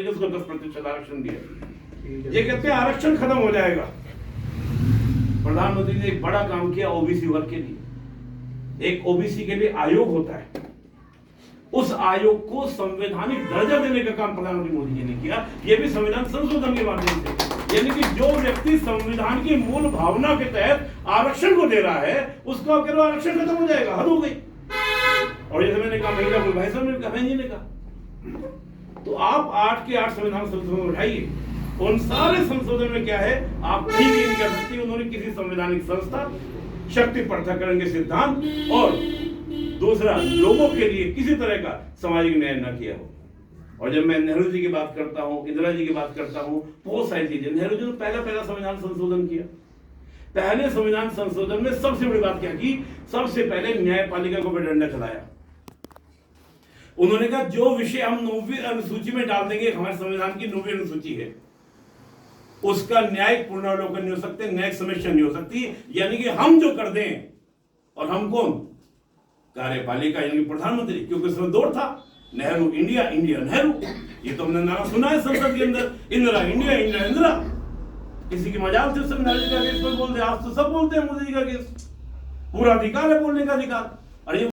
उसको 10% आरक्षण दिया। ये कहते हैं आरक्षण खत्म हो जाएगा। प्रधानमंत्री ने एक बड़ा काम किया ओबीसी वर्ग के लिए। एक ओबीसी के लिए आयोग होता है, उस आयोग को संवैधानिक दर्जा देने का काम प्रधानमंत्री मोदी जी ने किया। यह भी संविधान संशोधन के माध्यम से, यानी कि जो व्यक्ति संविधान की मूल भावना के तहत आरक्षण को दे रहा है, उसका कह रहा आरक्षण खत्म हो जाएगा, हद हो गई। और जैसे मैंने कहा, महिला को भाई साहब ने कहा, बहन जी ने कहा, तो आप 8 के 8 संविधान संशोधन उठाइए। उन सारे संशोधन में क्या है, आप कहीं भी नहीं कर सकती उन्होंने किसी संवैधानिक संस्था, शक्ति पृथक्करण के सिद्धांत और दूसरा लोगों के लिए किसी तरह का सामाजिक न्याय न किया हो। और जब मैं नेहरू जी की बात करता हूं, इंदिरा जी की बात करता हूं, बहुत सारी चीजें। नेहरू जी ने पहला संविधान संशोधन किया। पहले संविधान संशोधन में सबसे बड़ी बात क्या की, सबसे पहले न्यायपालिका को डंडा चलाया। उन्होंने कहा जो विषय हम 9वीं अनुसूची में डाल देंगे, हमारे संविधान की 9वीं अनुसूची है, उसका न्यायिक पुनरावलोकन नहीं हो सकते, न्यायिक समीक्षा नहीं हो सकती। यानी कि हम जो कर दें, और हम कौन, कार्यपालिका यानी प्रधानमंत्री, क्योंकि उसमें दौड़ था, नेहरू इंडिया, इंडिया नेहरू। ये तो हमने नारा सुना है संसद के अंदर, इंदिरा इंडिया, इंडिया इंदिरा। किसी की मजाल थी उसमें, नेहरू जी का केस पर बोलते, आज तो सब बोलते हैं मोदी जी का केस। पूरा अधिकार है बोलने का अधिकार। और ये